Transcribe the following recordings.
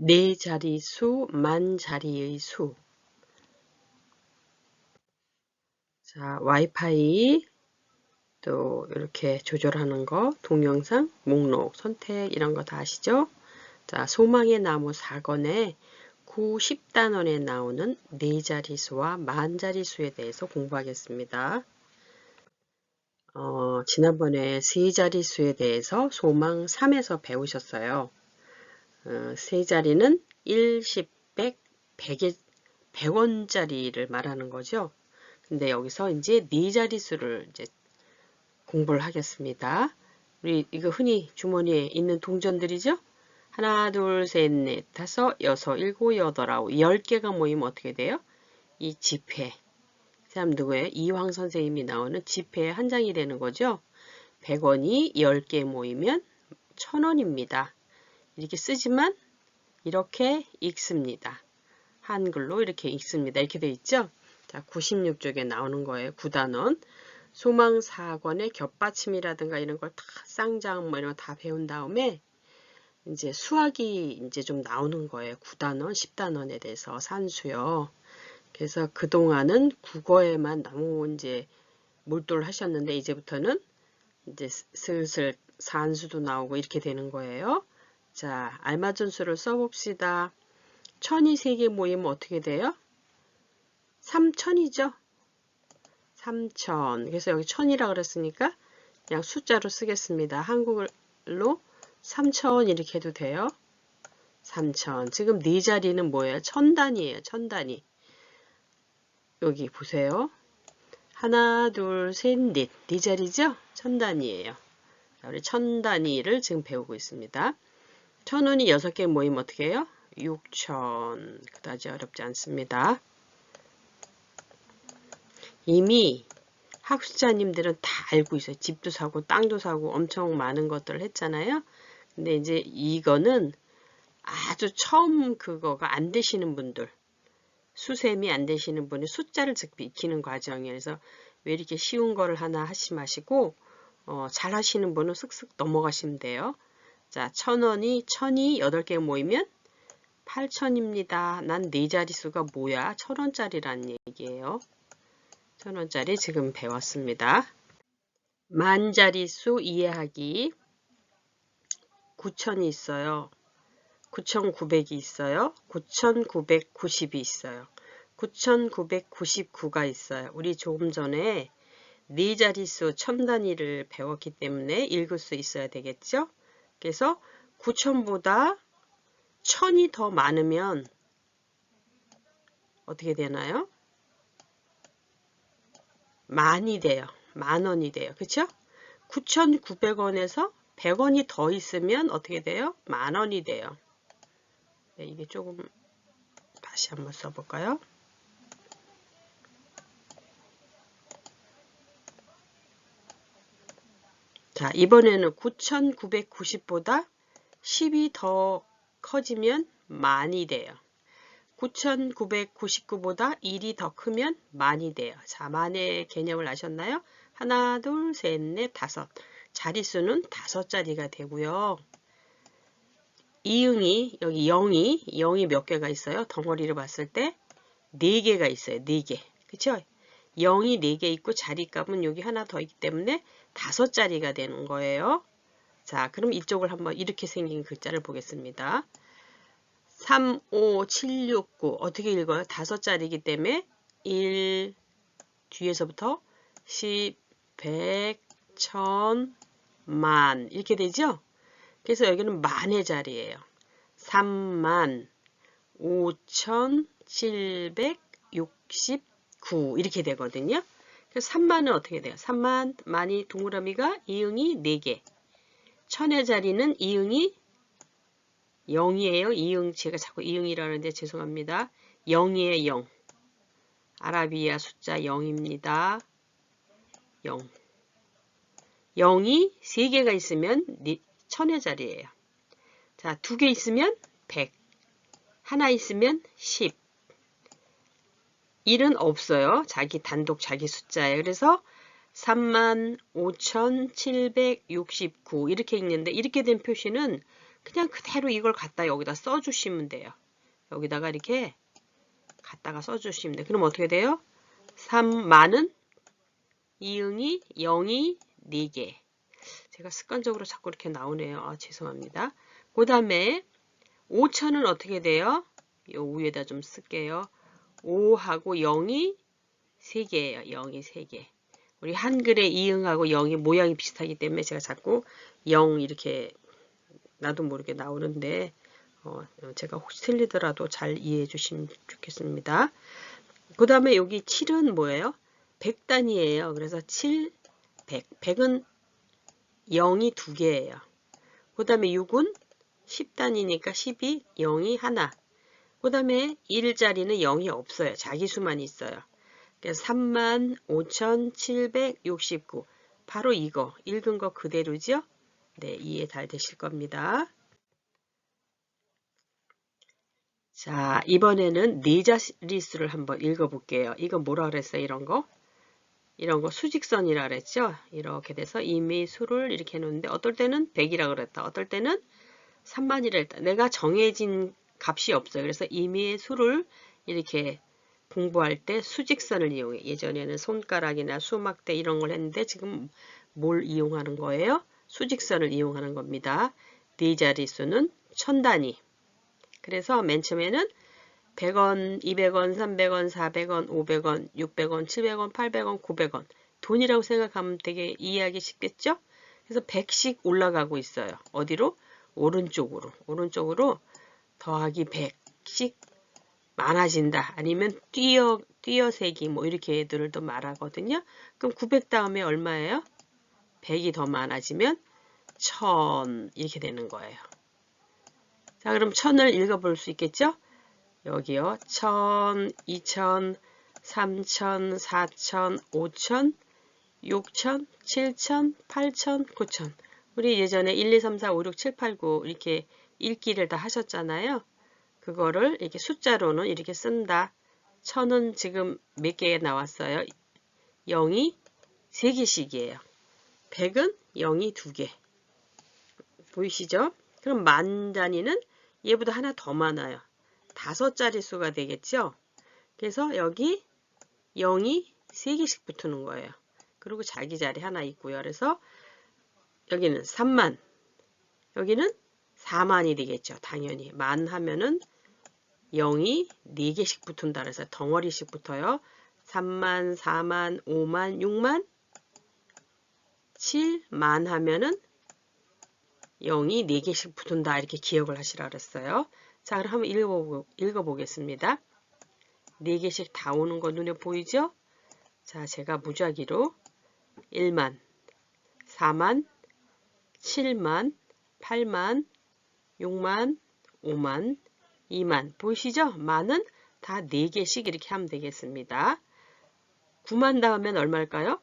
네 자리수, 만 자리의 수. 자, 와이파이 또 이렇게 조절하는 거, 동영상, 목록, 선택 이런 거 다 아시죠? 자, 소망의 나무 4권에 9, 10단원에 나오는 네 자리수와 만 자리수에 대해서 공부하겠습니다. 지난번에 세 자리수에 대해서 소망 3에서 배우셨어요. 세 자리는 1, 10, 100, 100원짜리를 말하는 거죠. 근데 여기서 이제 네 자릿수를 이제 공부를 하겠습니다. 우리 이거 흔히 주머니에 있는 동전들이죠? 하나, 둘, 셋, 넷, 다섯, 여섯, 일곱, 여덟, 아홉, 10개가 모이면 어떻게 돼요? 이 지폐. 그 사람 누구예요? 이황 선생님이 나오는 지폐 한 장이 되는 거죠. 100원이 10개 모이면 1000원입니다. 이렇게 쓰지만 이렇게 읽습니다. 한글로 이렇게 읽습니다. 이렇게 되어 있죠? 자, 96쪽에 나오는 거예요. 9단원. 소망 4권의 겹받침이라든가 이런 걸 다 쌍장 뭐 이런 거 다 배운 다음에 이제 수학이 이제 좀 나오는 거예요. 9단원, 10단원에 대해서 산수요. 그래서 그동안은 국어에만 너무 이제 몰두를 하셨는데 이제부터는 이제 슬슬 산수도 나오고 이렇게 되는 거예요. 자, 알맞은 수를 써봅시다. 1000이 3개 모이면 어떻게 돼요? 3000이죠? 3000. 그래서 여기 1000이라 그랬으니까 그냥 숫자로 쓰겠습니다. 한국어로 3000 이렇게 해도 돼요. 3000. 지금 네 자리는 뭐예요? 1000단위예요. 1000단위. 여기 보세요. 하나, 둘, 셋, 넷. 네 자리죠? 1000단위예요. 우리 1000단위를 지금 배우고 있습니다. 1000원이 6개 모이면 어떻게 해요? 6000. 그다지 어렵지 않습니다. 이미 학습자님들은 다 알고 있어요. 집도 사고 땅도 사고 엄청 많은 것들을 했잖아요. 근데 이제 이거는 아주 처음 그거가 안 되시는 분들, 수셈이 안 되시는 분이 숫자를 즉 익히는 과정이에요. 그래서 왜 이렇게 쉬운 거를 하나 하시 마시고 잘 하시는 분은 쓱쓱 넘어가시면 돼요. 자, 1000원이 8개 모이면 8000입니다. 난 네 자릿수가 뭐야? 1000원짜리란 얘기예요. 1000원짜리 지금 배웠습니다. 만 자릿수 이해하기. 9000이 있어요. 9900이 있어요. 9990이 있어요. 9999가 있어요. 우리 조금 전에 네 자릿수 1000단위를 배웠기 때문에 읽을 수 있어야 되겠죠? 그래서 9000보다 1000이 더 많으면 어떻게 되나요? 만이 돼요. 만원이 돼요. 그쵸? 9,900원에서 100원이 더 있으면 어떻게 돼요? 만원이 돼요. 네, 이게 조금 다시 한번 써볼까요? 자, 이번에는 9,990보다 10이 더 커지면 만이 돼요. 9,999보다 1이 더 크면 만이 돼요. 자, 만의 개념을 아셨나요? 하나, 둘, 셋, 넷, 다섯. 자릿수는 5자리가 되고요. 이응이 여기 0이 몇 개가 있어요? 덩어리를 봤을 때 4개가 있어요. 4개. 그쵸? 0이 4개 있고 자리값은 여기 하나 더 있기 때문에 5자리가 되는 거예요. 자, 그럼 이쪽을 한번 이렇게 생긴 글자를 보겠습니다. 3, 5, 7, 6, 9 어떻게 읽어요? 5자리이기 때문에 1 뒤에서부터 10, 100, 1000, 만 이렇게 되죠? 그래서 여기는 만의 자리예요. 3만 5,769 이렇게 되거든요. 그래서 3만은 어떻게 돼요? 3만 만이 동그라미가 이응이 4개. 1000의 자리는 이응이 0이에요. 이응 제가 자꾸 이응이라는데 죄송합니다. 0이에요. 0. 아라비아 숫자 0입니다. 0. 0이 3개가 있으면 1000의 자리예요. 자, 2개 있으면 100. 하나 있으면 10. 1은 없어요. 단독 자기 숫자예요. 그래서 35,769 이렇게 읽는데 이렇게 된 표시는 그냥 그대로 이걸 갖다 여기다 써주시면 돼요. 여기다가 이렇게 갖다가 써주시면 돼요. 그럼 어떻게 돼요? 3만은 이응이 0이 4개. 제가 습관적으로 자꾸 이렇게 나오네요. 아, 죄송합니다. 그 다음에 5천은 어떻게 돼요? 요 위에다 좀 쓸게요. 5하고 0이 3개예요. 0이 3개. 우리 한글의 이응하고 0이 모양이 비슷하기 때문에 제가 자꾸 0 이렇게 나도 모르게 나오는데 제가 혹시 틀리더라도 잘 이해해 주시면 좋겠습니다. 그 다음에 여기 7은 뭐예요? 100단위예요. 그래서 7, 100. 100은 0이 2개예요. 그 다음에 6은 10단위니까 10이 0이 하나. 그 다음에 1자리는 0이 없어요. 자기수만 있어요. 그래서 35,769. 바로 이거 읽은 거 그대로죠? 네, 이해 잘 되실 겁니다. 자, 이번에는 네 자릿수를 한번 읽어볼게요. 이건 뭐라 그랬어요? 이런 거 수직선이라 그랬죠? 이렇게 돼서 이미 수를 이렇게 해놓는데 어떨 때는 100이라 그랬다. 어떨 때는 3만이라 했다. 내가 정해진 값이 없어요. 그래서 임의의 수를 이렇게 공부할 때 수직선을 이용해. 예전에는 손가락이나 수막대 이런 걸 했는데 지금 뭘 이용하는 거예요? 수직선을 이용하는 겁니다. 네 자릿수는 1000단위. 그래서 맨 처음에는 100원, 200원, 300원, 400원, 500원, 600원, 700원, 800원, 900원. 돈이라고 생각하면 되게 이해하기 쉽겠죠? 그래서 100씩 올라가고 있어요. 어디로? 오른쪽으로 더하기 100씩 많아진다. 아니면 뛰어세기 뭐 이렇게 애들을 또 말하거든요. 그럼 900 다음에 얼마예요? 100이 더 많아지면 1000 이렇게 되는 거예요. 자, 그럼 1000을 읽어볼 수 있겠죠? 여기요. 1000, 2000, 3000, 4000, 5000, 6000, 7000, 8000, 9000. 우리 예전에 1, 2, 3, 4, 5, 6, 7, 8, 9 이렇게 읽기를 다 하셨잖아요. 그거를 이렇게 숫자로는 이렇게 쓴다. 1000은 지금 몇 개 나왔어요? 0이 3개씩이에요. 100은 0이 2개. 보이시죠? 그럼 만 단위는 얘보다 하나 더 많아요. 5자릿수가 되겠죠? 그래서 여기 0이 3개씩 붙는 거예요. 그리고 자기 자리 하나 있고요. 그래서 여기는 3만, 여기는 4만이 되겠죠. 당연히 만 하면은 0이 4개씩 붙은다. 그래서 덩어리씩 붙어요. 3만, 4만, 5만, 6만, 7만 하면은 0이 4개씩 붙은다. 이렇게 기억을 하시라 그랬어요. 자, 그럼 한번 읽어보겠습니다. 4개씩 다 오는 거 눈에 보이죠? 자, 제가 무작위로 1만, 4만, 7만, 8만, 6만, 5만, 2만. 보이시죠? 만은 다 4개씩 이렇게 하면 되겠습니다. 9만 다음엔 얼마일까요?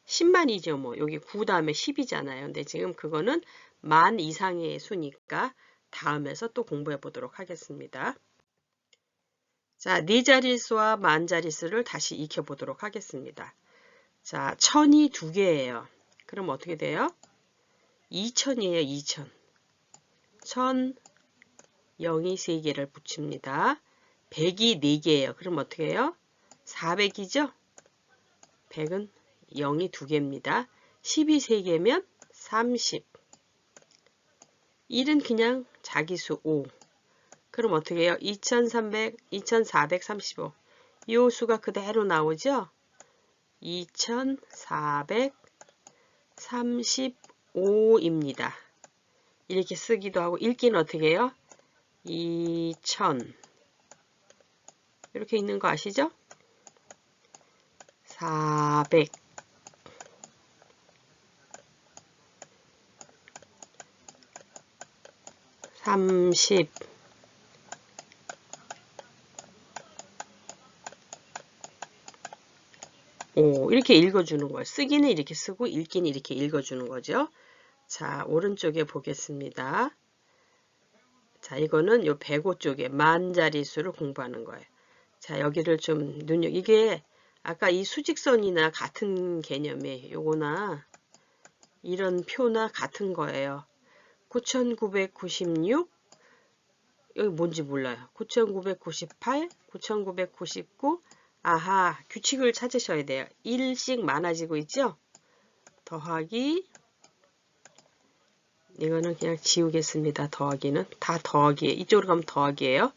10만이죠. 뭐 여기 9 다음에 10이잖아요. 근데 지금 그거는 만 이상의 수니까 다음에서 또 공부해 보도록 하겠습니다. 자, 네 자릿수와 만 자릿수를 다시 익혀보도록 하겠습니다. 자, 1000이 2개예요. 그럼 어떻게 돼요? 2000이에요. 2000. 1000, 0이 3개를 붙입니다. 100이 4개예요. 그럼 어떻게 해요? 400이죠? 100은 0이 2개입니다. 10이 3개면 30. 1은 그냥 자기수 5. 그럼 어떻게 해요? 2300, 2435. 이 수가 그대로 나오죠? 2435입니다. 이렇게 쓰기도 하고 읽기는 어떻게 해요? 2000 이렇게 있는 거 아시죠? 400 30 5 이렇게 읽어주는 거예요. 쓰기는 이렇게 쓰고 읽기는 이렇게 읽어주는 거죠. 자, 오른쪽에 보겠습니다. 자, 이거는 요 105 쪽에 만 자릿수를 공부하는 거예요. 자, 여기를 좀 이게 아까 이 수직선이나 같은 개념의 요거나 이런 표나 같은 거예요. 9,996 여기 뭔지 몰라요. 9,998, 9,999 아하, 규칙을 찾으셔야 돼요. 1씩 많아지고 있죠? 더하기 이거는 그냥 지우겠습니다. 더하기는 다 더하기예요. 이쪽으로 가면 더하기예요.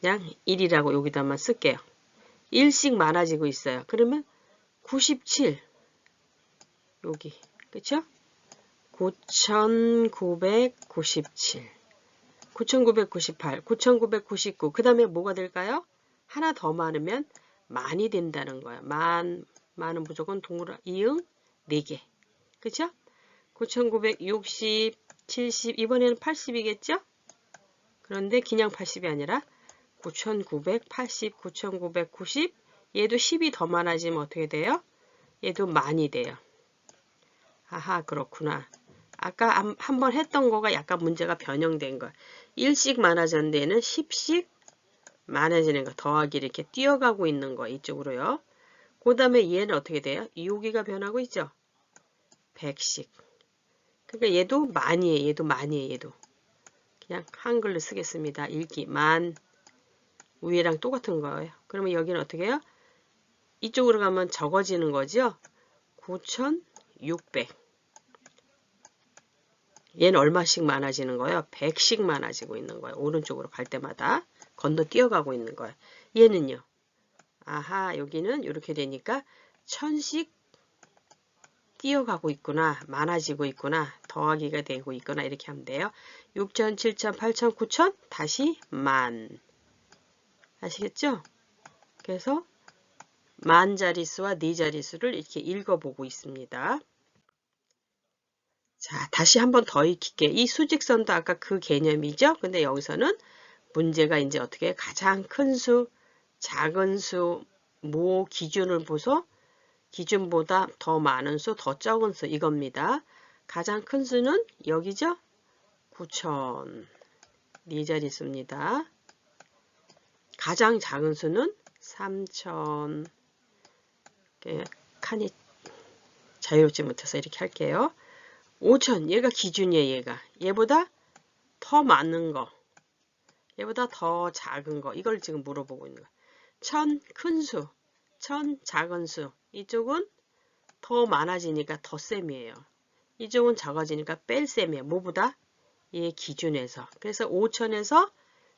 그냥 1이라고 여기다만 쓸게요. 1씩 많아지고 있어요. 그러면 97 여기 그쵸? 9,997 9,998 9,999 그 다음에 뭐가 될까요? 하나 더 많으면 만이 된다는 거예요. 만은 무조건 동그라 이응 4개 그쵸? 9,960 70 이번에는 80이겠죠? 그런데 그냥 80이 아니라 9,980 9,990 얘도 10이 더 많아지면 어떻게 돼요? 얘도 만이 돼요. 아하 그렇구나. 아까 한번 했던 거가 약간 문제가 변형된 거야. 1씩 많아졌는데 얘는 10씩 많아지는 거 더하기 이렇게 뛰어가고 있는 거 이쪽으로요. 그 다음에 얘는 어떻게 돼요? 여기가 변하고 있죠? 100씩. 그러니까 얘도 만이에요. 얘도 만이에요. 얘도. 그냥 한글로 쓰겠습니다. 읽기 만 위에랑 똑같은 거예요. 그러면 여기는 어떻게 해요? 이쪽으로 가면 적어지는 거죠? 9,600 얘는 얼마씩 많아지는 거예요? 100씩 많아지고 있는 거예요. 오른쪽으로 갈 때마다 건너 뛰어가고 있는 거예요. 얘는요. 아하 여기는 이렇게 되니까 1000씩 뛰어가고 있구나. 많아지고 있구나. 더하기가 되고 있구나. 이렇게 하면 돼요. 6,000, 7,000, 8,000, 9,000 다시 만 아시겠죠? 그래서 만 자릿수와 네 자릿수를 이렇게 읽어보고 있습니다. 자, 다시 한번 더 익힐게. 이 수직선도 아까 그 개념이죠? 근데 여기서는 문제가 이제 어떻게 가장 큰 수, 작은 수, 뭐 기준을 보소 기준보다 더 많은 수, 더 적은 수 이겁니다. 가장 큰 수는 여기죠? 9,000 네 자릿수입니다. 가장 작은 수는 3,000 칸이 자유롭지 못해서 이렇게 할게요. 5,000 얘가 기준이에요. 얘보다 더 많은 거 얘보다 더 작은 거 이걸 지금 물어보고 있는 거야. 1,000 큰 수 1,000 작은 수 이쪽은 더 많아지니까 더 셈이에요. 이쪽은 작아지니까 뺄 셈이에요. 뭐보다? 얘 기준에서. 그래서 5,000에서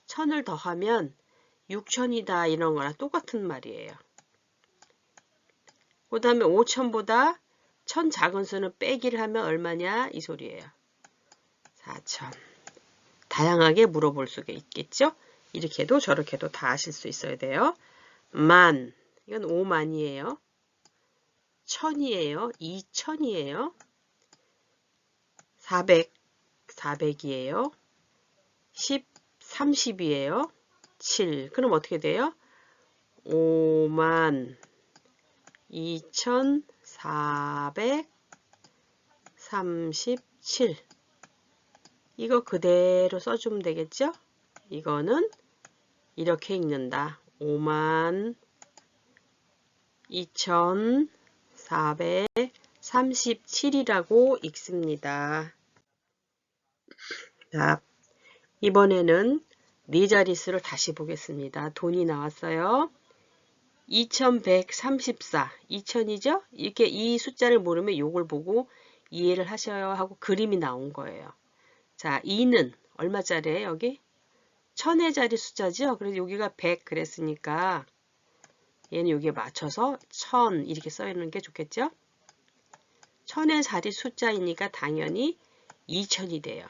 1,000을 더하면 6,000이다 이런 거랑 똑같은 말이에요. 그 다음에 5,000보다 1,000 작은 수는 빼기를 하면 얼마냐 이 소리예요. 4,000. 다양하게 물어볼 수가 있겠죠? 이렇게도 저렇게도 다 아실 수 있어야 돼요. 만 이건 5만이에요. 1,000이에요. 2,000이에요. 400 400이에요. 10 30이에요. 7 그럼 어떻게 돼요? 5만 2,437 이거 그대로 써주면 되겠죠? 이거는 이렇게 읽는다. 5만 2,437이라고 읽습니다. 자, 이번에는 네 자릿수를 다시 보겠습니다. 돈이 나왔어요. 2134, 2000이죠? 이렇게 이 숫자를 모르면 요걸 보고 이해를 하셔야 하고 그림이 나온 거예요. 자, 2는 얼마짜리예요, 여기? 1000의 자리 숫자죠? 그래서 여기가 100 그랬으니까 얘는 여기에 맞춰서 1000 이렇게 써있는 게 좋겠죠? 1000의 자리 숫자이니까 당연히 2000이 돼요.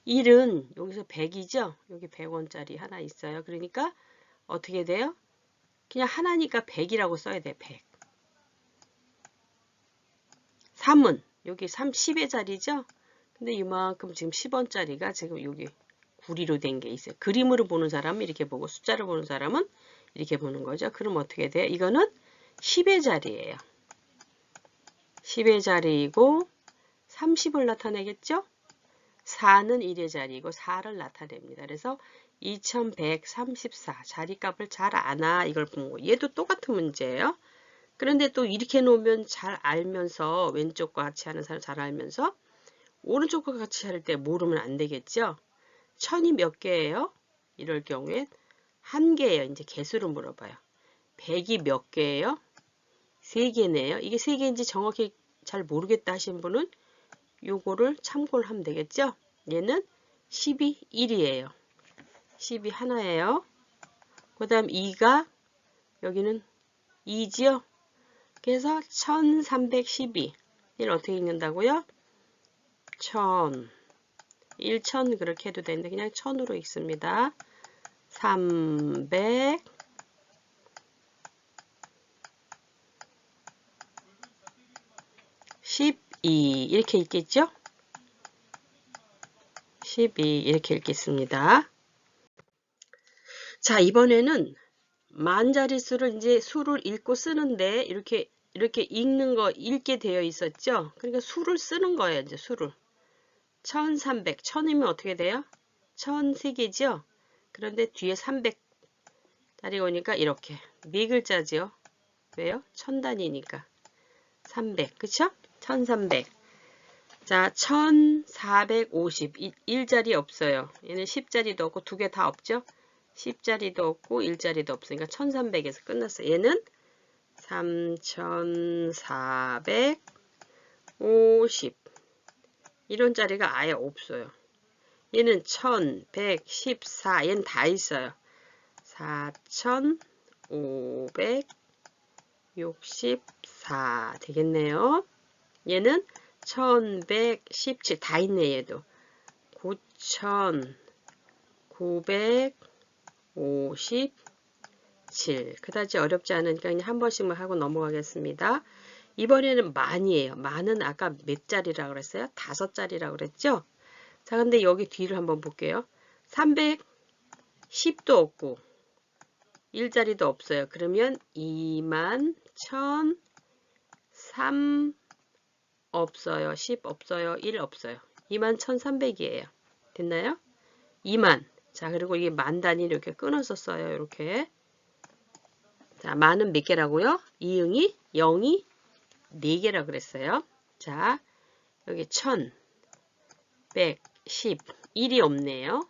1은 여기서 100이죠? 여기 100원짜리 하나 있어요. 그러니까 어떻게 돼요? 그냥 하나니까 100이라고 써야 돼. 100. 3은 여기 10의 자리죠? 근데 이만큼 지금 10원짜리가 지금 여기 구리로 된 게 있어요. 그림으로 보는 사람은 이렇게 보고 숫자를 보는 사람은 이렇게 보는 거죠. 그럼 어떻게 돼요? 이거는 10의 자리예요. 10의 자리이고 30을 나타내겠죠? 4는 1의 자리이고 4를 나타냅니다. 그래서 2134 자리값을 잘 아나 이걸 본 거. 얘도 똑같은 문제예요. 그런데 또 이렇게 놓으면 잘 알면서 왼쪽과 같이 하는 사람 잘 알면서 오른쪽과 같이 할 때 모르면 안 되겠죠? 1000이 몇 개예요? 이럴 경우에 1개예요. 이제 개수를 물어봐요. 100이 몇 개예요? 3개네요. 이게 3개인지 정확히 잘 모르겠다 하신 분은 요거를 참고를 하면 되겠죠? 얘는 10이 1이에요. 10이 하나예요. 그 다음 2가 여기는 2지요? 그래서 1312. 얘를 어떻게 읽는다고요? 1000, 1000 그렇게 해도 되는데 그냥 1000으로 읽습니다. 300, 12 이렇게 읽겠죠? 12 이렇게 읽겠습니다. 자, 이번에는 만자릿수를 이제 수를 읽고 쓰는데 이렇게 읽는 거 읽게 되어 있었죠? 그러니까 수를 쓰는 거예요. 이제 수를. 1300, 1000이면 어떻게 돼요? 1003개죠? 그런데 뒤에 300달이 오니까 이렇게 4글자죠. 왜요? 1000단위니까 300, 그쵸? 1300. 자, 1450. 1자리 없어요. 얘는 10자리도 없고 2개 다 없죠? 10자리도 없고 1자리도 없으니까 1300에서 끝났어요. 얘는 3450. 이런 자리가 아예 없어요. 얘는 1114. 얘는 다 있어요. 4564 되겠네요. 얘는 1117 다 있네. 얘도 9957. 그다지 어렵지 않으니까 그냥 한 번씩만 하고 넘어가겠습니다. 이번에는 만이에요. 만은 아까 몇 자리라고 그랬어요? 5자리라고 그랬죠? 자, 근데 여기 뒤를 한번 볼게요. 310도 없고 1자리도 없어요. 그러면 21,003 없어요. 10 없어요. 1 없어요. 21,300이에요. 됐나요? 2만. 자, 그리고 이게 만 단위 이렇게 끊어서 써요. 이렇게. 자, 만은 몇 개라고요? 이응이 0이 4개라고 그랬어요. 자, 여기 1110. 1이 없네요.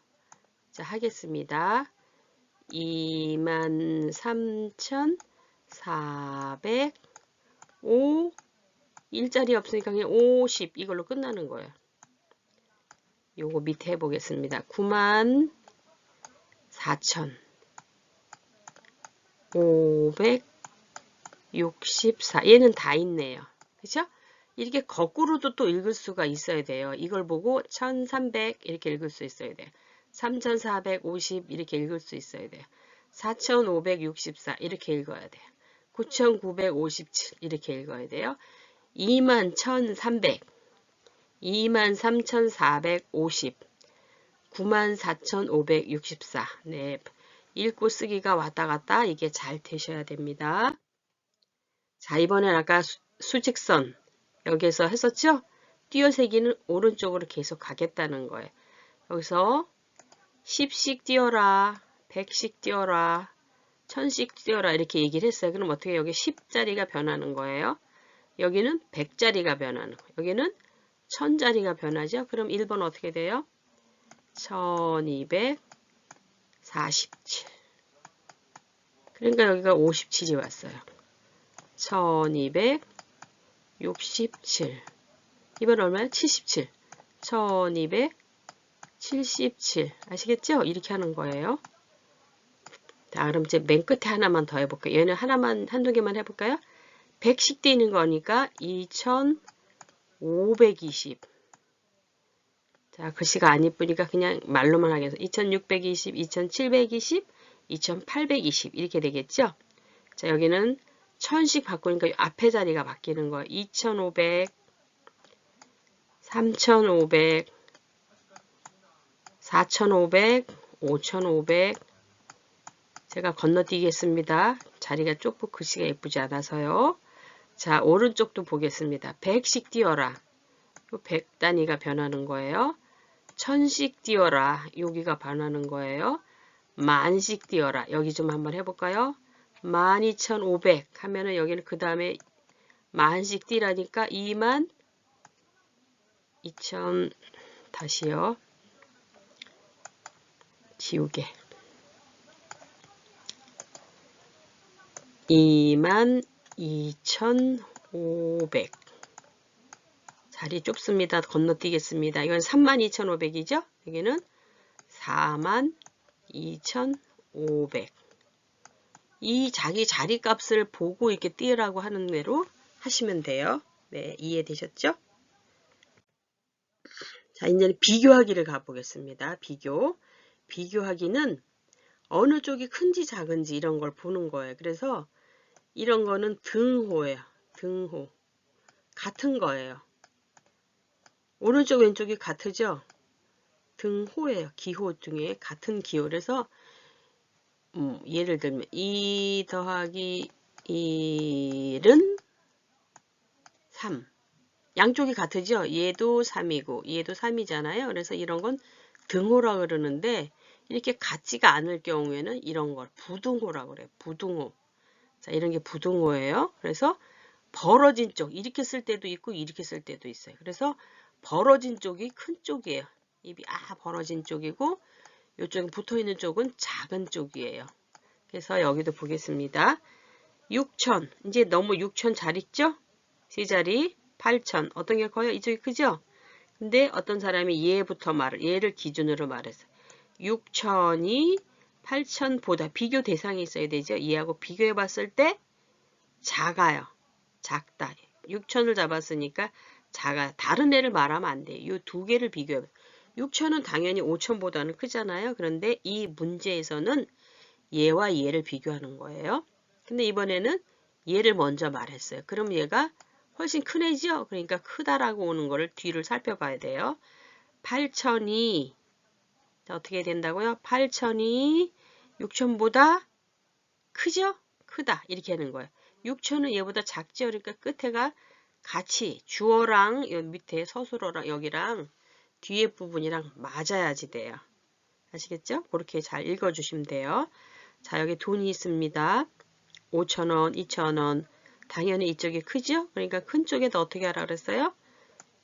자, 하겠습니다. 23,405. 1자리 없으니까 그냥 50 이걸로 끝나는 거예요. 요거 밑에 해보겠습니다. 94,564. 얘는 다 있네요. 그쵸? 이렇게 거꾸로도 또 읽을 수가 있어야 돼요. 이걸 보고 1300 이렇게 읽을 수 있어야 돼요. 3450 이렇게 읽을 수 있어야 돼요. 4564 이렇게 읽어야 돼요. 9957 이렇게 읽어야 돼요. 21,300, 23,450, 94,564. 네, 읽고 쓰기가 왔다 갔다 이게 잘 되셔야 됩니다. 자, 이번엔 아까 수직선 여기서 했었죠? 띄어세기는 오른쪽으로 계속 가겠다는 거예요. 여기서 10씩 띄어라, 100씩 띄어라, 1000씩 띄어라 이렇게 얘기를 했어요. 그럼 어떻게 여기 10자리가 변하는 거예요? 여기는 100자리가 변하는 거예요. 여기는 1000자리가 변하죠. 그럼 1번 어떻게 돼요? 1247. 그러니까 여기가 57이 왔어요. 1267. 이번 얼마야? 77. 1277. 아시겠죠? 이렇게 하는 거예요. 자, 그럼 이제 맨 끝에 하나만 더 해볼까요? 얘는 하나만, 한두 개만 해볼까요? 100씩 띄는 거니까 2520. 자, 글씨가 안 이쁘니까 그냥 말로만 하겠어. 2620, 2720, 2820 이렇게 되겠죠? 자, 여기는 1000씩 바꾸니까 앞에 자리가 바뀌는 거예요. 2500, 3500, 4500, 5500. 제가 건너뛰겠습니다. 자리가 좁고 글씨가 예쁘지 않아서요. 자, 오른쪽도 보겠습니다. 100씩 띄어라. 100 단위가 변하는 거예요. 1000씩 띄어라. 여기가 변하는 거예요. 만씩 띄어라. 여기 좀 한번 해볼까요? 12,500 하면은 여기는 그 다음에 만씩 띄라니까 2000 다시요. 지우개. 22,500. 자리 좁습니다. 건너뛰겠습니다. 이건 32,500이죠? 여기는 42,500. 이 자기 자리 값을 보고 이렇게 띄우라고 하는 대로 하시면 돼요. 네, 이해되셨죠? 자, 이제 비교하기를 가보겠습니다. 비교하기는 어느 쪽이 큰지 작은지 이런 걸 보는 거예요. 그래서 이런 거는 등호예요. 등호. 같은 거예요. 오른쪽 왼쪽이 같으죠? 등호예요. 기호 중에 같은 기호. 그래서 예를 들면 2 더하기 1은 3. 양쪽이 같으죠? 얘도 3이고 얘도 3이잖아요. 그래서 이런 건 등호라 그러는데 이렇게 같지가 않을 경우에는 이런 걸 부등호라고 그래요. 부등호. 자, 이런 게 부등호예요. 그래서 벌어진 쪽 이렇게 쓸 때도 있고 이렇게 쓸 때도 있어요. 그래서 벌어진 쪽이 큰 쪽이에요. 입이 벌어진 쪽이고 이쪽에 붙어있는 쪽은 작은 쪽이에요. 그래서 여기도 보겠습니다. 6,000 이제 너무 6,000 잘 있죠? 세 자리 8,000 어떤 게 커요? 이쪽이 크죠? 근데 어떤 사람이 얘를 기준으로 말했어요. 6,000이 8,000보다 비교 대상이 있어야 되죠? 얘하고 비교해 봤을 때 작아요. 작다. 6,000을 잡았으니까 작아요. 다른 애를 말하면 안 돼요. 이 두 개를 비교해 봐요. 6,000은 당연히 5,000보다는 크잖아요. 그런데 이 문제에서는 얘와 얘를 비교하는 거예요. 근데 이번에는 얘를 먼저 말했어요. 그럼 얘가 훨씬 큰 애죠? 그러니까 크다라고 오는 거를 뒤를 살펴봐야 돼요. 8,000이 어떻게 된다고요? 8,000이 6,000보다 크죠? 크다. 이렇게 하는 거예요. 6,000은 얘보다 작죠? 그러니까 끝에가 같이 주어랑 여기 밑에 서술어랑 여기랑 뒤에 부분이랑 맞아야지 돼요. 아시겠죠? 그렇게 잘 읽어주시면 돼요. 자, 여기 돈이 있습니다. 5,000원, 2,000원. 당연히 이쪽이 크죠? 그러니까 큰 쪽에다 어떻게 하라 그랬어요?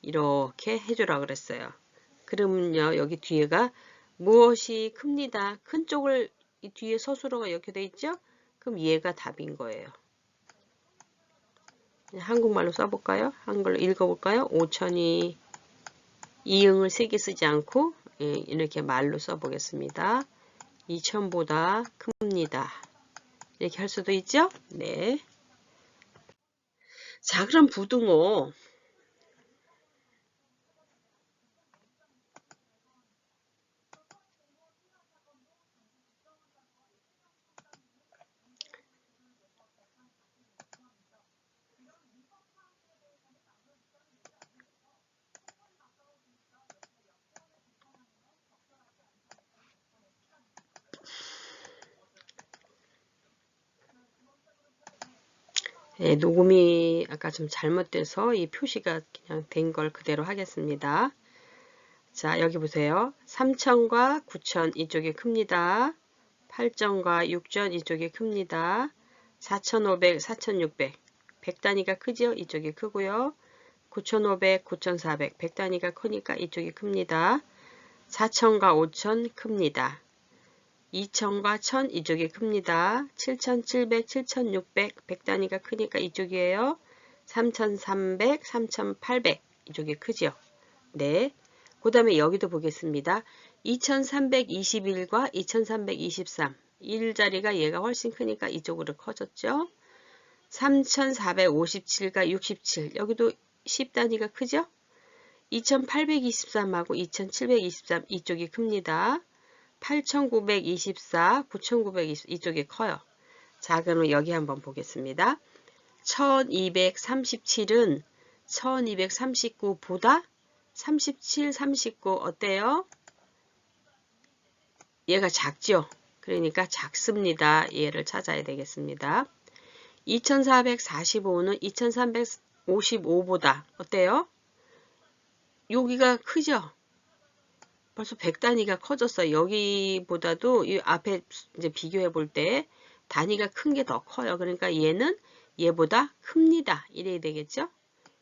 이렇게 해주라 그랬어요. 그러면요, 여기 뒤에가 무엇이 큽니다. 큰 쪽을 이 뒤에 서술어가 이렇게 돼 있죠? 그럼 얘가 답인 거예요. 한국말로 써볼까요? 한글로 읽어볼까요? 5,000이 이응을 3개 쓰지 않고 이렇게 말로 써보겠습니다. 2,000보다 큽니다. 이렇게 할 수도 있죠? 네. 자, 그럼 부등호. 네, 녹음이 아까 좀 잘못돼서 이 표시가 그냥 된 걸 그대로 하겠습니다. 자, 여기 보세요. 3,000과 9,000 이쪽이 큽니다. 8,000과 6,000 이쪽이 큽니다. 4,500, 4,600 100단위가 크죠? 이쪽이 크고요. 9,500, 9,400 100단위가 크니까 이쪽이 큽니다. 4,000과 5,000 큽니다. 2,000과 1,000 이쪽이 큽니다. 7,700, 7,600 100단위가 크니까 이쪽이에요. 3,300, 3,800 이쪽이 크죠? 네. 그 다음에 여기도 보겠습니다. 2,321과 2,323 1자리가 얘가 훨씬 크니까 이쪽으로 커졌죠? 3,457과 67 여기도 10단위가 크죠? 2,823하고 2,723 이쪽이 큽니다. 8,924, 9,920 이쪽이 커요. 자, 그러면 여기 한번 보겠습니다. 1,237은 1,239보다 37, 39 어때요? 얘가 작죠? 그러니까 작습니다. 얘를 찾아야 되겠습니다. 2,445는 2,355보다 어때요? 여기가 크죠? 벌써 100단위가 커졌어요. 여기보다도 이 앞에 이제 비교해 볼 때 단위가 큰 게 더 커요. 그러니까 얘는 얘보다 큽니다. 이래야 되겠죠?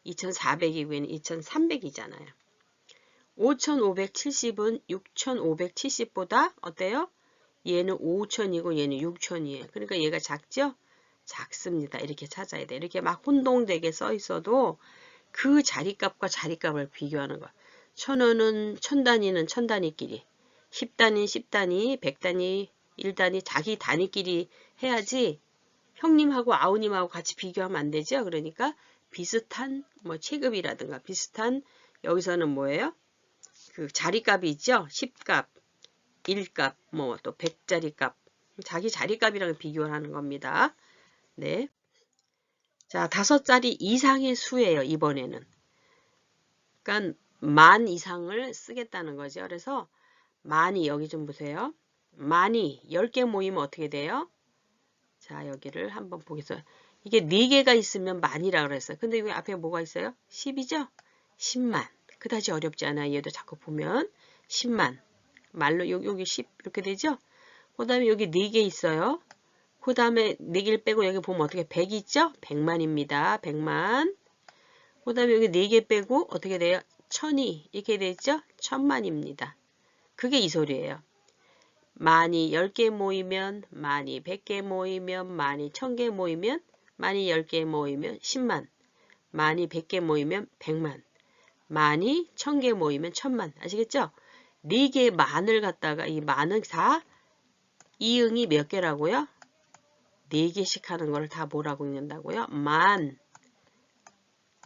2,400이고 얘는 2,300이잖아요. 5570은 6570보다 어때요? 얘는 5000이고 얘는 6000이에요. 그러니까 얘가 작죠? 작습니다. 이렇게 찾아야 돼. 이렇게 막 혼동되게 써 있어도 그 자리값과 자리값을 비교하는 거야. 1000원은 1000단위는 1000단위끼리, 10단위 10단위, 100단위 1단위 자기 단위끼리 해야지 형님하고 아우님하고 같이 비교하면 안 되죠. 그러니까 비슷한 뭐 체급이라든가 비슷한 여기서는 뭐예요? 그 자리값이 있죠. 10값, 1값, 뭐 또 100짜리 값. 자기 자리값이랑 비교를 하는 겁니다. 네. 자, 5자리 이상의 수예요, 이번에는. 그러니까 10,000 이상을 쓰겠다는 거죠. 그래서 만이 여기 좀 보세요. 만이 10개 모이면 어떻게 돼요? 자, 여기를 한번 보겠어요. 이게 4개가 있으면 만이라고 그랬어요. 근데 여기 앞에 뭐가 있어요? 10이죠? 10만. 그다지 어렵지 않아요. 얘도 자꾸 보면 10만. 말로 여기 10 이렇게 되죠? 그 다음에 여기 4개 있어요. 그 다음에 4개를 빼고 여기 보면 어떻게 100 있죠? 100만입니다. 100만. 그 다음에 여기 4개 빼고 어떻게 돼요? 1000이 이렇게 되죠? 1000만입니다. 그게 이 소리예요. 만이 10개 모이면, 만이 100개 모이면, 만이 1000개 모이면, 만이 10개 모이면 10만, 만이 100개 모이면 100만, 만이 1000개 모이면 1000만. 아시겠죠? 4개의 만을 갖다가 이 만은 다 이응이 몇 개라고요? 4개씩 하는 걸 다 뭐라고 읽는다고요? 만.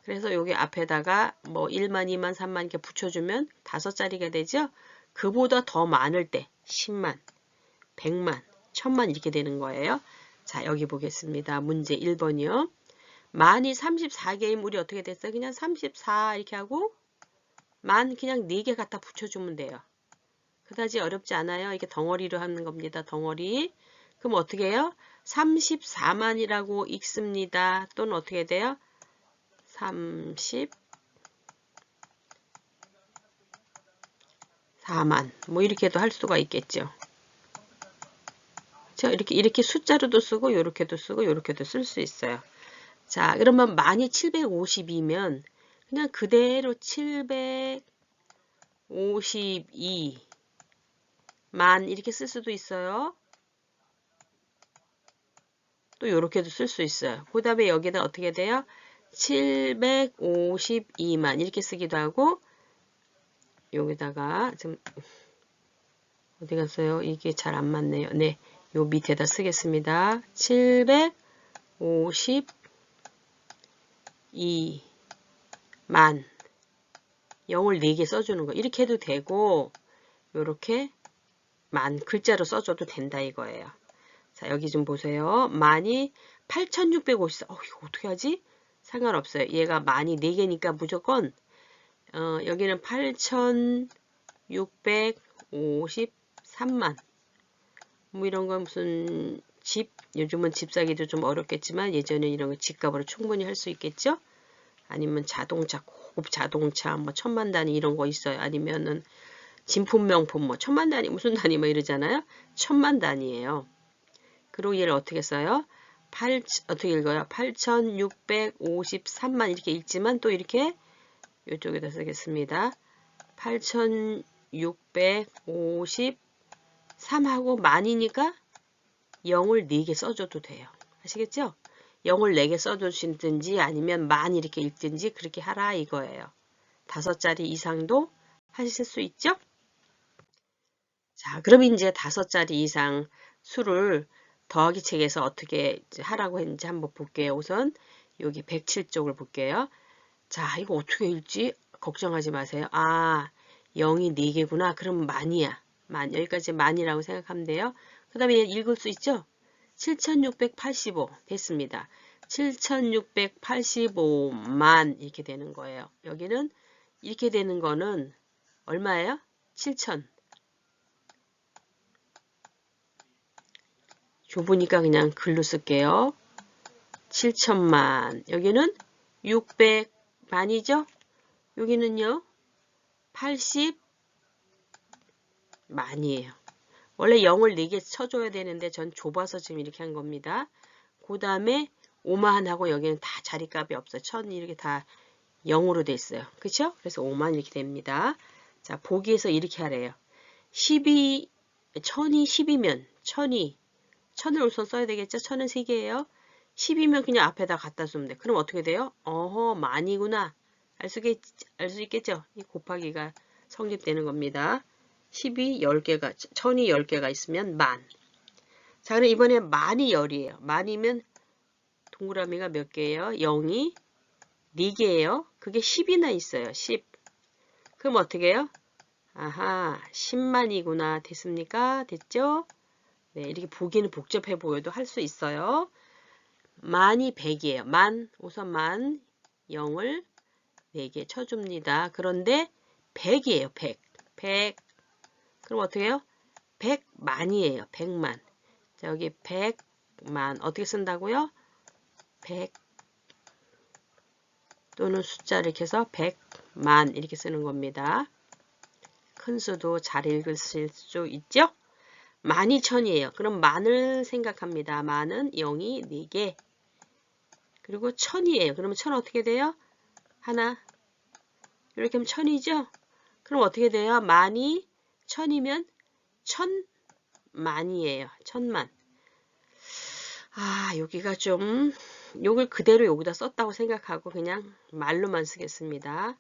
그래서 여기 앞에다가 뭐 1만, 2만, 3만 이렇게 붙여주면 5자리가 되죠? 그보다 더 많을 때 10만, 100만, 1000만 이렇게 되는 거예요. 자, 여기 보겠습니다. 문제 1번이요. 만이 34개이면 우리 어떻게 됐어요? 그냥 34 이렇게 하고 만 그냥 4개 갖다 붙여주면 돼요. 그다지 어렵지 않아요. 이게 덩어리로 하는 겁니다. 덩어리. 그럼 어떻게 해요? 34만이라고 읽습니다. 또는 어떻게 돼요? 34만. 뭐 이렇게도 할 수가 있겠죠. 자, 이렇게 숫자로도 쓰고 요렇게도 쓰고 요렇게도 쓸 수 있어요. 자, 그러면 만이 752면 그냥 그대로 752만 이렇게 쓸 수도 있어요. 또 요렇게도 쓸 수 있어요. 그 다음에 여기다 어떻게 돼요? 752만 이렇게 쓰기도 하고 여기다가 좀 어디 갔어요? 이게 잘 안 맞네요. 네, 요 밑에다 쓰겠습니다. 752만 0을 4개 써주는 거 이렇게 해도 되고 요렇게 만 글자로 써줘도 된다 이거예요. 자, 여기 좀 보세요. 만이 8654. 이거 어떻게 하지? 상관없어요. 얘가 만이 4개니까 무조건 여기는 8653만. 뭐 이런 건 무슨 집, 요즘은 집 사기도 좀 어렵겠지만 예전에 이런 거 집값으로 충분히 할 수 있겠죠? 아니면 자동차, 고급 자동차, 뭐 1000만 단위 이런 거 있어요. 아니면은 진품 명품 뭐 1000만 단위 무슨 단위 뭐 이러잖아요. 1000만 단위예요. 그리고 얘를 어떻게 써요? 어떻게 읽어요? 8653만 이렇게 읽지만 또 이렇게 이쪽에다 쓰겠습니다. 8653하고 만이니까 0을 4개 써줘도 돼요. 아시겠죠? 0을 4개 써주시든지 아니면 만 이렇게 읽든지 그렇게 하라 이거예요. 5자리 이상도 하실 수 있죠? 자, 그럼 이제 5자리 이상 수를 더하기 책에서 어떻게 하라고 했는지 한번 볼게요. 우선 여기 107쪽을 볼게요. 자, 이거 어떻게 읽지? 걱정하지 마세요. 아, 0이 4개구나. 그럼 만이야. 만. 여기까지 만이라고 생각하면 돼요. 그 다음에 읽을 수 있죠? 7685 됐습니다. 7685만 이렇게 되는 거예요. 여기는 이렇게 되는 거는 얼마예요? 7000. 좁으니까 그냥 글로 쓸게요. 7000만. 여기는 600만이죠? 여기는요. 80만이에요. 원래 0을 4개 쳐줘야 되는데 전 좁아서 지금 이렇게 한 겁니다. 그 다음에 5만 하고 여기는 다 자리값이 없어요. 1000 이렇게 다 0으로 돼 있어요. 그쵸? 그래서 5만 이렇게 됩니다. 자, 보기에서 이렇게 하래요. 10이 1000을 우선 써야 되겠죠? 1000은 3개예요. 10이면 그냥 앞에다 갖다 쓰면 돼. 그럼 어떻게 돼요? 어허, 만이구나. 알 수 있겠죠? 이 곱하기가 성립되는 겁니다. 10이 10개가, 1000이 10개가 있으면 만. 자, 그럼 이번에 만이 10이에요. 만이면 동그라미가 몇 개예요? 0이 4개예요. 그게 10이나 있어요. 10. 그럼 어떻게 해요? 아하, 10만이구나. 됐습니까? 됐죠? 네, 이렇게 보기는 복잡해 보여도 할 수 있어요. 만이 100이에요. 우선 만 0을 4개 쳐줍니다. 그런데 100이에요. 100. 그럼 어떻게 해요? 100만이에요. 100만. 자, 여기 100만. 어떻게 쓴다고요? 100 또는 숫자를 이렇게 해서 100만 이렇게 쓰는 겁니다. 큰 수도 잘 읽으실 수 있죠? 12,000이에요. 그럼 만을 생각합니다. 만은 0이 4개. 그리고 1000이에요. 그러면 1000 어떻게 돼요? 하나. 이렇게 하면 1000이죠? 그럼 어떻게 돼요? 만이 1000이면 1000만이에요. 1000만. 아, 여기가 좀 요걸 그대로 여기다 썼다고 생각하고 그냥 말로만 쓰겠습니다.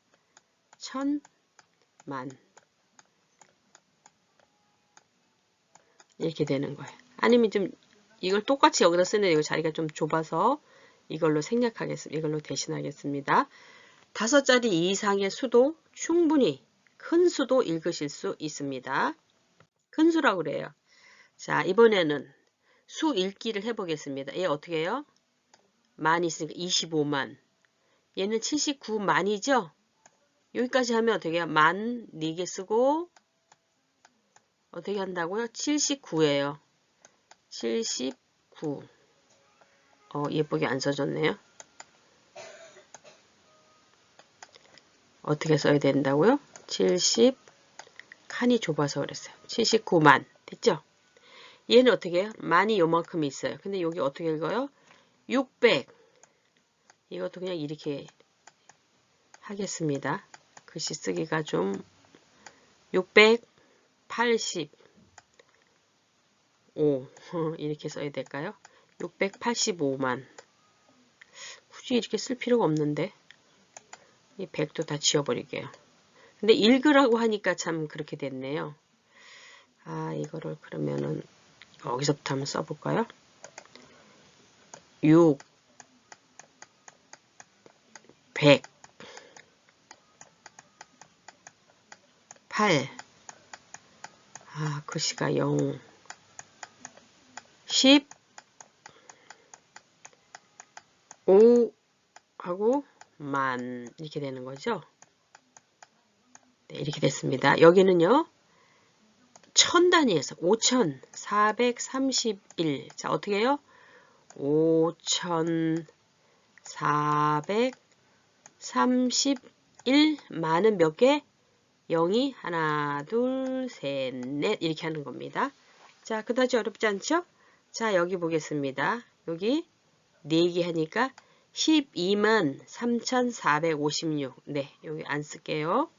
1000만. 이렇게 되는 거예요. 아니면 좀 이걸 똑같이 여기다 쓰는데 이거 자리가 좀 좁아서 이걸로 생략하겠습니다. 이걸로 대신하겠습니다. 5자리 이상의 수도 충분히 큰 수도 읽으실 수 있습니다. 큰 수라고 그래요. 자, 이번에는 수 읽기를 해보겠습니다. 얘 어떻게 해요? 만이 있으니까 25만. 얘는 79만이죠? 여기까지 하면 어떻게 해요? 만 4개 쓰고 어떻게 한다고요? 79예요. 79. 예쁘게 안 써졌네요. 어떻게 써야 된다고요? 70 칸이 좁아서 그랬어요. 79만. 됐죠? 얘는 어떻게 해요? 만이 요만큼 있어요. 근데 여기 어떻게 읽어요? 600. 이것도 그냥 이렇게 하겠습니다. 글씨 쓰기가 좀 685 이렇게 써야 될까요? 685만. 굳이 이렇게 쓸 필요가 없는데 이 100도 다 지워버릴게요. 근데 읽으라고 하니까 참 그렇게 됐네요. 아, 이거를 그러면은 여기서부터 한번 써볼까요? 6 100 8 글씨가 0 10 5 하고 만 이렇게 되는 거죠. 네, 이렇게 됐습니다. 여기는요. 1000단위에서 5431. 자, 어떻게 해요? 5431만은 몇 개? 0이 하나, 둘, 셋, 넷 이렇게 하는 겁니다. 자, 그다지 어렵지 않죠? 자, 여기 보겠습니다. 여기 4개 하니까 12만 3456. 네, 여기 안 쓸게요.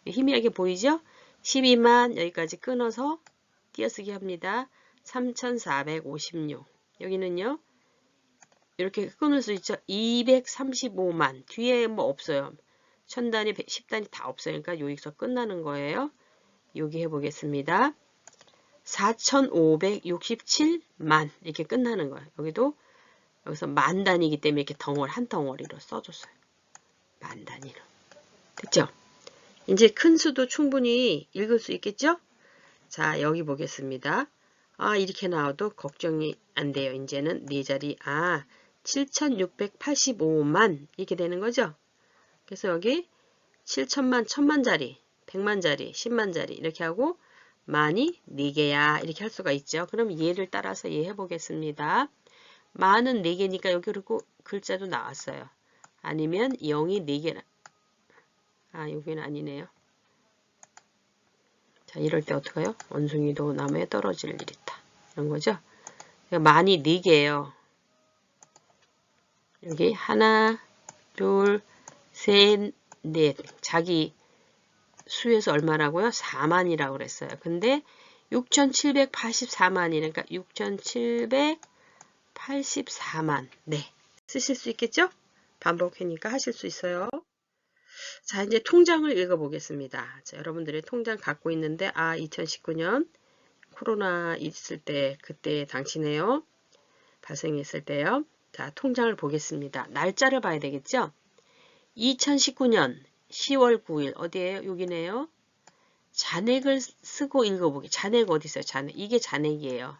희미하게 보이죠? 12만 여기까지 끊어서 띄어쓰기 합니다. 3456. 여기는요. 이렇게 끊을 수 있죠. 235만. 뒤에 뭐 없어요. 1000단위, 10단위 다 없어요. 그러니까 여기서 끝나는 거예요. 여기 해보겠습니다. 4567만 이렇게 끝나는 거예요. 여기서 만 단위이기 때문에 이렇게 한 덩어리로 써줬어요. 만 단위로. 됐죠? 이제 큰 수도 충분히 읽을 수 있겠죠? 자, 여기 보겠습니다. 이렇게 나와도 걱정이 안 돼요. 이제는 4자리, 7685만 이렇게 되는 거죠? 그래서 여기 7천만, 1000만짜리, 100만짜리, 10만짜리 이렇게 하고 만이 4개야 이렇게 할 수가 있죠. 그럼 얘를 따라서 얘 해보겠습니다. 만은 4개니까 여기 그리고 글자도 나왔어요. 아니면 0이 4개나. 여기는 아니네요. 자, 이럴 때 어떡해요? 원숭이도 나무에 떨어질 일 있다. 이런 거죠. 만이 4개예요. 여기 하나, 둘, 셋, 넷. 자기 수에서 얼마라고요? 4만이라고 그랬어요. 근데 6,784만이니까 6,784만. 네. 쓰실 수 있겠죠? 반복하니까 하실 수 있어요. 자, 이제 통장을 읽어보겠습니다. 자, 여러분들이 통장 갖고 있는데, 2019년 코로나 있을 때, 그때 당시네요. 발생했을 때요. 자, 통장을 보겠습니다. 날짜를 봐야 되겠죠? 2019년 10월 9일, 어디에요? 여기네요. 잔액을 쓰고 읽어보기. 잔액 어디 있어요? 잔액. 이게 잔액이에요.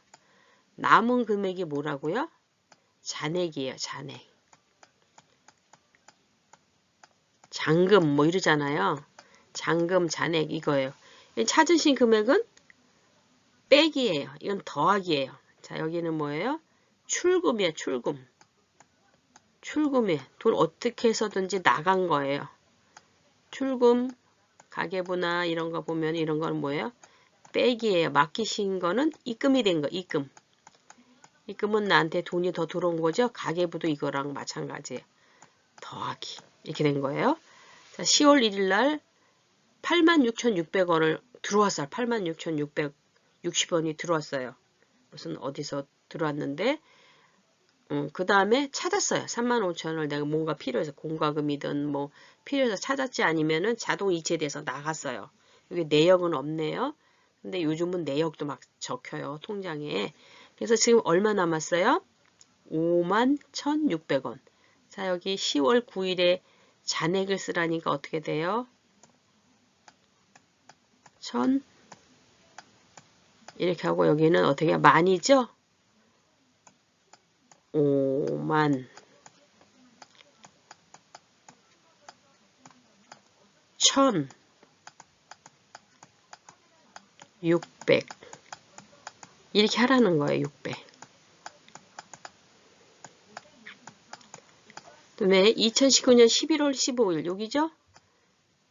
남은 금액이 뭐라고요? 잔액이에요. 잔액. 잔금 뭐 이러잖아요. 잔금, 잔액 이거예요. 찾으신 금액은 빼기예요. 이건 더하기예요. 자, 여기는 뭐예요? 출금이에요. 출금. 출금에 돈 어떻게 해서든지 나간 거예요. 출금, 가계부나 이런 거 보면 이런 건 뭐예요? 빼기예요. 맡기신 거는 입금이 된 거, 입금. 입금은 나한테 돈이 더 들어온 거죠. 가계부도 이거랑 마찬가지예요. 더하기. 이렇게 된 거예요. 자, 10월 1일 날 86,600원을 들어왔어요. 86,660원이 들어왔어요. 무슨 어디서 들어왔는데 그 다음에 찾았어요. 35,000원을 내가 뭔가 필요해서 공과금이든 뭐 필요해서 찾았지 아니면은 자동 이체돼서 나갔어요. 여기 내역은 없네요. 근데 요즘은 내역도 막 적혀요. 통장에. 그래서 지금 얼마 남았어요? 51,600원. 자, 여기 10월 9일에 잔액을 쓰라니까 어떻게 돼요? 1,000 이렇게 하고 여기는 어떻게 만이죠? 5만 1,600 이렇게 하라는 거예요. 600. 그다음에 2019년 11월 15일 여기죠?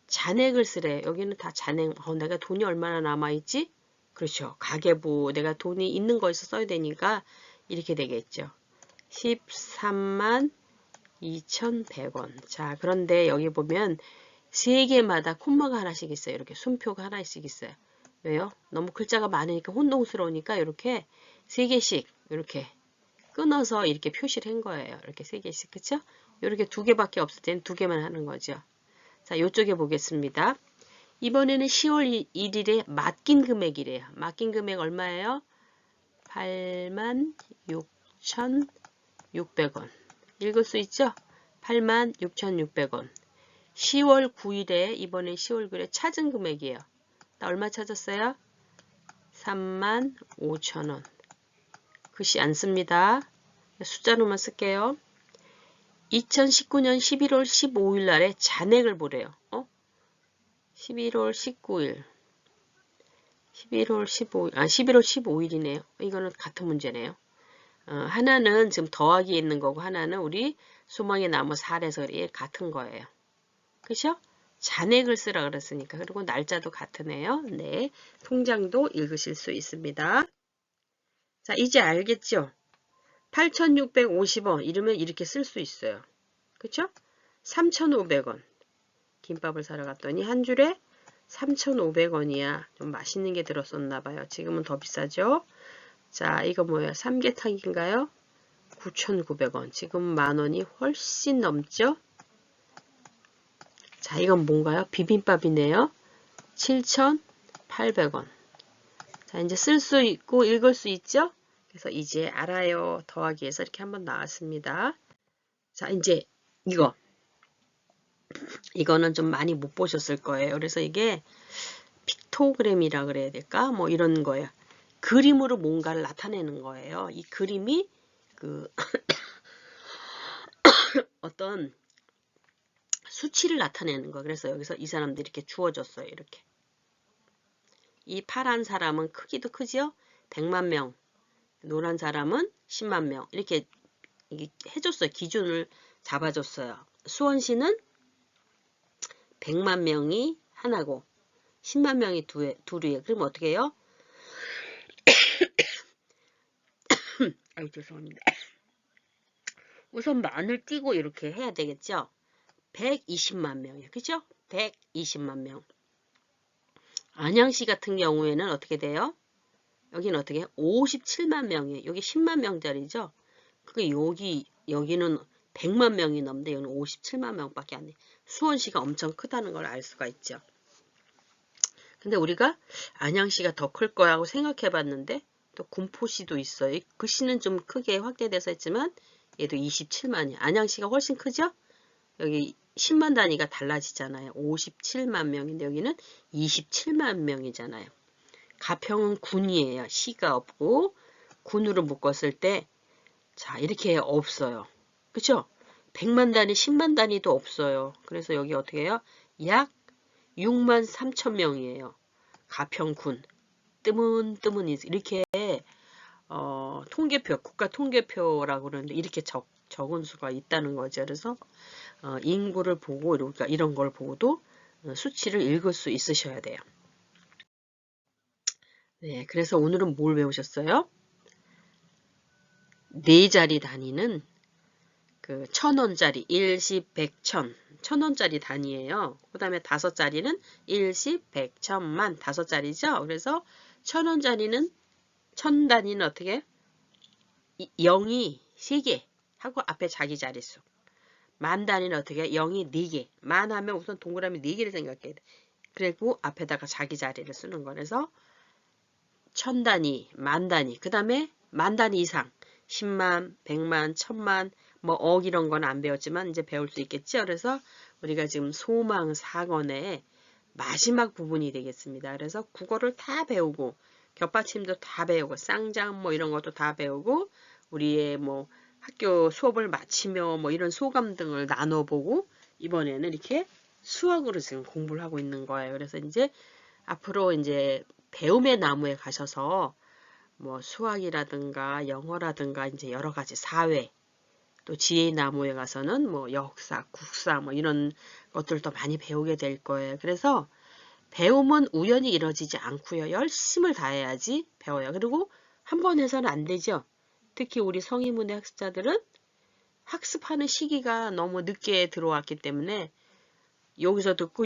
잔액을 쓰래. 여기는 다 잔액. 내가 돈이 얼마나 남아있지? 그렇죠. 가계부 내가 돈이 있는 거에서 써야 되니까 이렇게 되겠죠. 13만 2,100원. 자, 그런데 여기 보면 세 개마다 콤마가 하나씩 있어요. 이렇게 순표가 하나씩 있어요. 왜요? 너무 글자가 많으니까 혼동스러우니까 이렇게 세 개씩 이렇게 끊어서 이렇게 표시를 한 거예요. 이렇게 세 개씩. 그쵸? 이렇게 두 개밖에 없을 때는 두 개만 하는 거죠. 자, 이쪽에 보겠습니다. 이번에는 10월 1일에 맡긴 금액이래요. 맡긴 금액 얼마예요? 86,600원. 읽을 수 있죠? 86,600원. 10월 9일에 이번에 10월 9일에 찾은 금액이에요. 나 얼마 찾았어요? 35,000원. 글씨 안 씁니다. 숫자로만 쓸게요. 2019년 11월 15일 날에 잔액을 보래요. 11월 19일. 11월 15일. 11월 15일이네요. 이거는 같은 문제네요. 하나는 지금 더하기에 있는 거고 하나는 우리 수망의 나무 살에서 같은 거예요. 그죠? 잔액을 쓰라 그랬으니까. 그리고 날짜도 같으네요. 네. 통장도 읽으실 수 있습니다. 자, 이제 알겠죠? 8,650원 이러면 이렇게 쓸 수 있어요. 그쵸? 3,500원. 김밥을 사러 갔더니 한 줄에 3,500원이야. 좀 맛있는 게 들었었나 봐요. 지금은 더 비싸죠? 자, 이거 뭐예요? 삼계탕인가요? 9,900원. 지금 만원이 훨씬 넘죠? 자, 이건 뭔가요? 비빔밥이네요. 7,800원. 자, 이제 쓸 수 있고 읽을 수 있죠? 그래서 이제 알아요. 더하기에서 이렇게 한번 나왔습니다. 자, 이제 이거는 좀 많이 못 보셨을 거예요. 그래서 이게 픽토그램이라 그래야 될까? 뭐 이런 거예요. 그림으로 뭔가를 나타내는 거예요. 이 그림이 그 어떤 수치를 나타내는 거. 그래서 여기서 이 사람들이 이렇게 주어졌어요. 이렇게. 이 파란 사람은 크기도 크죠? 100만 명. 노란 사람은 10만 명. 이렇게 해줬어요. 기준을 잡아줬어요. 수원시는 100만 명이 하나고 10만 명이 둘이에요. 그럼 어떻게 해요? 아유, 죄송합니다. 우선 만을 띄고 이렇게 해야 되겠죠? 120만 명이에요. 그죠? 120만 명. 안양시 같은 경우에는 어떻게 돼요? 여기는 어떻게 해요? 57만 명이에요. 여기 10만 명짜리죠? 그게 여기는 100만 명이 넘는데 여기는 57만 명밖에 안 돼. 수원시가 엄청 크다는 걸 알 수가 있죠. 근데 우리가 안양시가 더 클 거라고 생각해 봤는데 또 군포시도 있어요. 그 시는 좀 크게 확대돼서 했지만 얘도 27만이야. 안양시가 훨씬 크죠? 여기 10만 단위가 달라지잖아요. 57만 명인데 여기는 27만 명이잖아요. 가평은 군이에요. 시가 없고 군으로 묶었을 때 자 이렇게 없어요. 그쵸? 100만 단위, 10만 단위도 없어요. 그래서 여기 어떻게 해요? 약 6만 3천 명이에요. 가평군. 뜨문뜨문 이렇게 통계표, 국가 통계표라고 그러는데 이렇게 적은 수가 있다는 거죠. 그래서 인구를 보고 그러니까 이런 걸 보고도 수치를 읽을 수 있으셔야 돼요. 네, 그래서 오늘은 뭘 배우셨어요? 네 자리 단위는 그 1,000원짜리, 일십, 백천, 1,000원짜리 단위예요. 그 다음에 5자리는 일십, 백, 천만, 5자리죠. 그래서 1,000원짜리는 1,000단위는 어떻게? 0이 3개 하고 앞에 자기 자릿수. 만 단위는 어떻게? 0이 4개. 만 하면 우선 동그라미 4개를 생각해야 돼. 그리고 앞에다가 자기 자리를 쓰는 거라서 1,000단위, 만 단위, 그 다음에 만 단위 이상 10만, 100만, 1,000만, 뭐 억 이런 건 안 배웠지만 이제 배울 수 있겠죠. 그래서 우리가 지금 소망 4권의 마지막 부분이 되겠습니다. 그래서 국어를 다 배우고 겹받침도 다 배우고 쌍장 뭐 이런 것도 다 배우고 우리의 뭐 학교 수업을 마치며 뭐 이런 소감 등을 나눠보고 이번에는 이렇게 수학으로 지금 공부를 하고 있는 거예요. 그래서 이제 앞으로 이제 배움의 나무에 가셔서 뭐 수학이라든가 영어라든가 이제 여러 가지 사회 또 지혜의 나무에 가서는 뭐 역사, 국사 뭐 이런 것들도 많이 배우게 될 거예요. 그래서 배움은 우연히 이루어지지 않고요. 열심을 다해야지 배워요. 그리고 한 번 해서는 안 되죠. 특히 우리 성인문의 학습자들은 학습하는 시기가 너무 늦게 들어왔기 때문에 여기서 듣고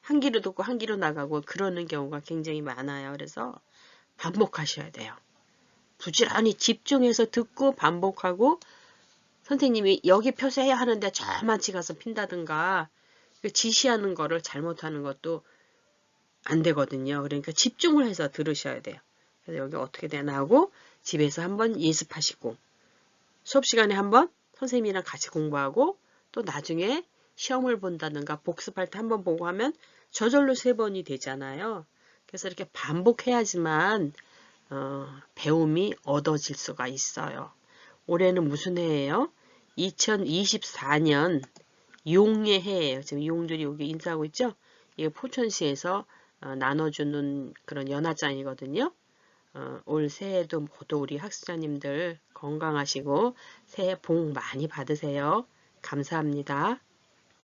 한 귀로 듣고 한 귀로 나가고 그러는 경우가 굉장히 많아요. 그래서 반복하셔야 돼요. 부지런히 집중해서 듣고 반복하고 선생님이 여기 표시해야 하는데 저만치 가서 핀다든가 지시하는 거를 잘못하는 것도 안 되거든요. 그러니까 집중을 해서 들으셔야 돼요. 그래서 여기 어떻게 되나 하고 집에서 한번 예습하시고 수업 시간에 한번 선생님이랑 같이 공부하고 또 나중에 시험을 본다든가 복습할 때 한번 보고 하면 저절로 3번이 되잖아요. 그래서 이렇게 반복해야지만 배움이 얻어질 수가 있어요. 올해는 무슨 해예요? 2024년 용의 해예요. 지금 용들이 여기 인사하고 있죠? 이게 포천시에서 나눠주는 그런 연화장이거든요. 올 새해도 모두 우리 학습자님들 건강하시고 새해 복 많이 받으세요. 감사합니다.